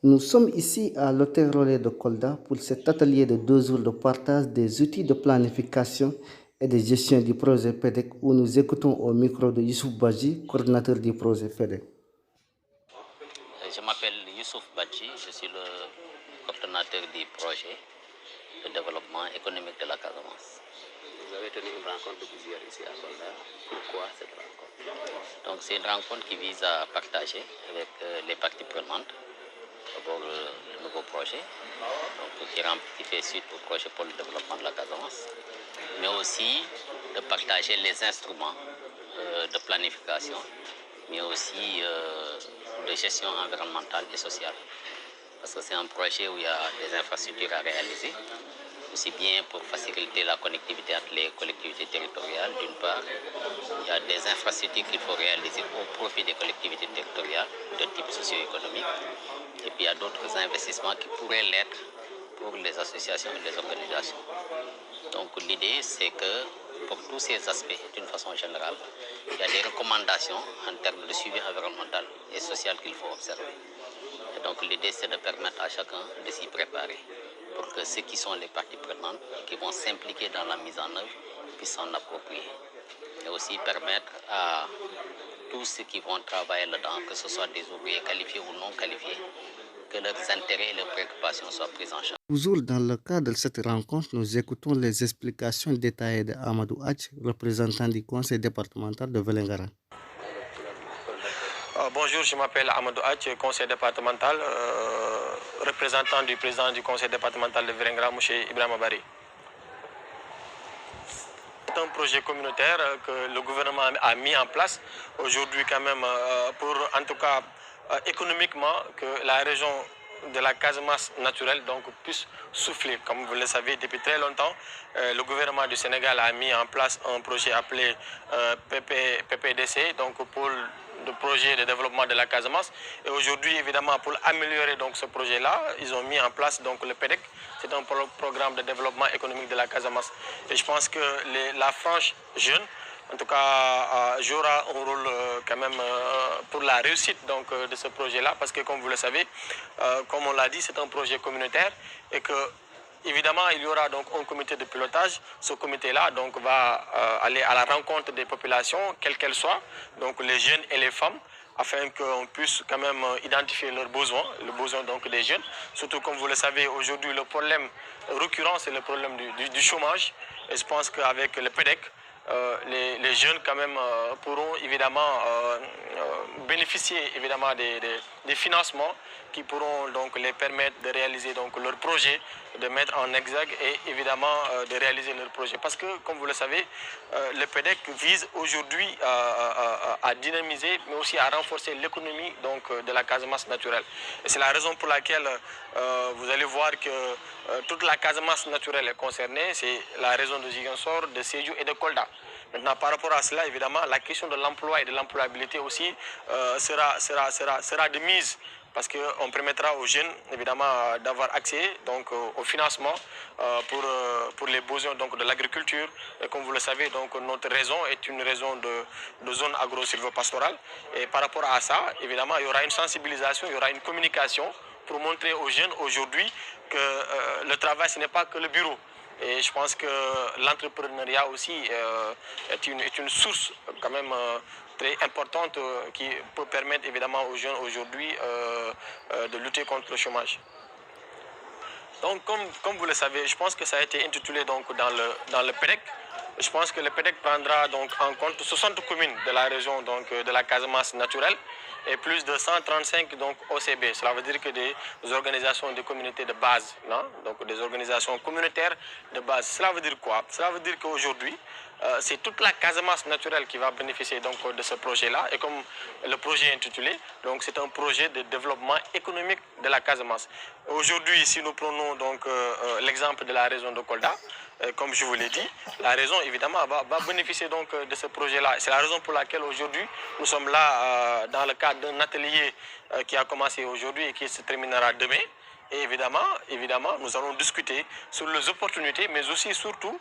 Nous sommes ici à l'Hôtel Relais de Kolda pour cet atelier de 2 jours de partage des outils de planification et de gestion du projet PEDEC où nous écoutons au micro de Youssouf Baji, coordinateur du projet PEDEC. Je m'appelle Youssouf Badji, je suis le coordonnateur du projet de développement économique de la Casamance. Vous avez tenu une rencontre de plusieurs ici à Kolda. Pourquoi cette rencontre? Donc c'est une rencontre qui vise à partager avec les parties prenantes d'abord le nouveau projet, donc, qui fait suite au projet pour le développement de la Casamance, mais aussi de partager les instruments de planification, mais aussi de gestion environnementale et sociale. Parce que c'est un projet où il y a des infrastructures à réaliser, aussi bien pour faciliter la connectivité entre les collectivités territoriales. D'une part, il y a des infrastructures qu'il faut réaliser au profit des collectivités territoriales de type socio-économique. Et puis il y a d'autres investissements qui pourraient l'être pour les associations et les organisations. Donc l'idée, c'est que pour tous ces aspects, d'une façon générale, il y a des recommandations en termes de suivi environnemental et social qu'il faut observer. Et donc l'idée, c'est de permettre à chacun de s'y préparer pour que ceux qui sont les parties prenantes, qui vont s'impliquer dans la mise en œuvre, puissent s'en approprier. Et aussi permettre à tous ceux qui vont travailler là-dedans, que ce soit des ouvriers qualifiés ou non qualifiés, que leurs intérêts et leurs préoccupations soient prises en charge. Toujours dans le cadre de cette rencontre, nous écoutons les explications détaillées d'Amadou Hatch, représentant du conseil départemental de Velengara. Bonjour, je m'appelle Amadou Hatch, conseil départemental, représentant du président du conseil départemental de Velengara, M. Ibrahim Abari. C'est un projet communautaire que le gouvernement a mis en place aujourd'hui quand même pour, en tout cas économiquement, que la région de la Casamance naturelle donc, puisse souffler. Comme vous le savez, depuis très longtemps, le gouvernement du Sénégal a mis en place un projet appelé PPDC, donc pour le projet de développement de la Casamance. Et aujourd'hui, évidemment, pour améliorer donc, ce projet-là, ils ont mis en place donc, le PEDEC. C'est un programme de développement économique de la Casamance. Et je pense que la frange jeune, en tout cas, jouera un rôle quand même pour la réussite donc, de ce projet-là, parce que comme vous le savez, comme on l'a dit, c'est un projet communautaire et que évidemment, il y aura donc un comité de pilotage. Ce comité-là donc, va aller à la rencontre des populations, quelles qu'elles soient, donc les jeunes et les femmes, afin qu'on puisse quand même identifier leurs besoins, le besoin donc des jeunes. Surtout, comme vous le savez, aujourd'hui, le problème récurrent, c'est le problème du chômage. Et je pense qu'avec le PEDEC, les jeunes quand même pourront évidemment bénéficier évidemment des financements qui pourront donc les permettre de réaliser donc leur projet, de mettre en exergue et évidemment de réaliser leur projet. Parce que comme vous le savez, le PEDEC vise aujourd'hui à dynamiser mais aussi à renforcer l'économie donc de la Casamance naturelle. Et c'est la raison pour laquelle vous allez voir que toute la Casamance naturelle est concernée. C'est la région de Ziguinchor, de Sédhiou et de Kolda. Maintenant, par rapport à cela, évidemment, la question de l'emploi et de l'employabilité aussi sera de mise parce qu'on permettra aux jeunes, évidemment, d'avoir accès donc, au financement pour les besoins donc, de l'agriculture. Et comme vous le savez, donc, notre région est une région de zone agro-silvopastorale. Et par rapport à ça, évidemment, il y aura une sensibilisation, il y aura une communication pour montrer aux jeunes aujourd'hui que le travail, ce n'est pas que le bureau. Et je pense que l'entrepreneuriat aussi est une source quand même très importante qui peut permettre évidemment aux jeunes aujourd'hui de lutter contre le chômage. Donc comme vous le savez, je pense que ça a été intitulé donc, dans le PEDEC. Je pense que le PEDEC prendra donc en compte 60 communes de la région donc, de la Casamance naturelle et plus de 135 donc, OCB. Cela veut dire que des organisations de communautés de base, non? Donc des organisations communautaires de base. Cela veut dire quoi? Cela veut dire qu'aujourd'hui, c'est toute la Casamance naturelle qui va bénéficier donc, de ce projet-là. Et comme le projet est intitulé, donc c'est un projet de développement économique de la Casamance. Aujourd'hui, si nous prenons donc l'exemple de la région de Kolda, comme je vous l'ai dit, la région évidemment va bénéficier donc de ce projet-là. C'est la raison pour laquelle aujourd'hui nous sommes là dans le cadre d'un atelier qui a commencé aujourd'hui et qui se terminera demain. Et évidemment, nous allons discuter sur les opportunités, mais aussi surtout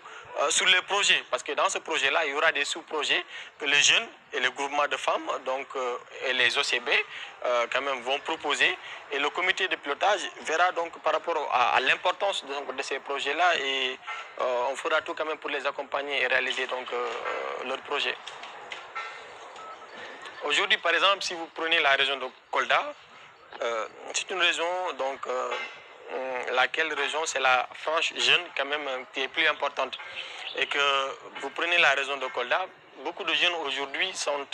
sur les projets. Parce que dans ce projet-là, il y aura des sous-projets que les jeunes et les groupements de femmes et les OCB quand même vont proposer. Et le comité de pilotage verra donc par rapport à l'importance de ces projets-là et on fera tout quand même pour les accompagner et réaliser donc leurs projets. Aujourd'hui, par exemple, si vous prenez la région de Kolda, c'est une région, laquelle région, c'est la frange jeune quand même qui est plus importante. Et que vous prenez la région de Kolda, beaucoup de jeunes aujourd'hui sont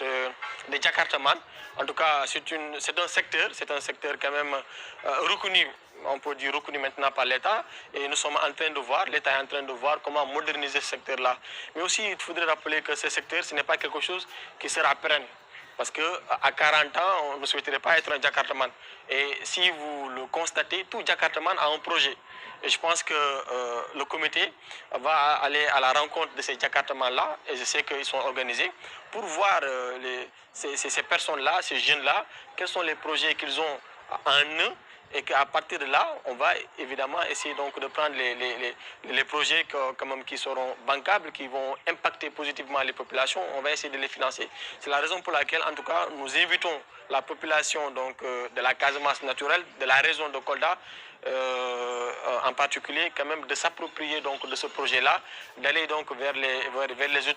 des Jakartaman. En tout cas, c'est un secteur quand même reconnu, on peut dire reconnu maintenant par l'État. Et nous sommes en train de voir, l'État est en train de voir comment moderniser ce secteur-là. Mais aussi, il faudrait rappeler que ce secteur, ce n'est pas quelque chose qui sera pérenne. Parce qu'à 40 ans, on ne souhaiterait pas être un Jakartaman. Et si vous le constatez, tout Jakartaman a un projet. Et je pense que le comité va aller à la rencontre de ces Jakartamans-là, et je sais qu'ils sont organisés, pour voir ces personnes-là, ces jeunes-là, quels sont les projets qu'ils ont en eux, et qu'à partir de là, on va évidemment essayer donc de prendre les projets quand même qui seront bancables, qui vont impacter positivement les populations. On va essayer de les financer. C'est la raison pour laquelle, en tout cas, nous invitons la population de la Casamance naturelle, de la région de Kolda, en particulier, quand même, de s'approprier donc de ce projet-là, d'aller donc vers les autorités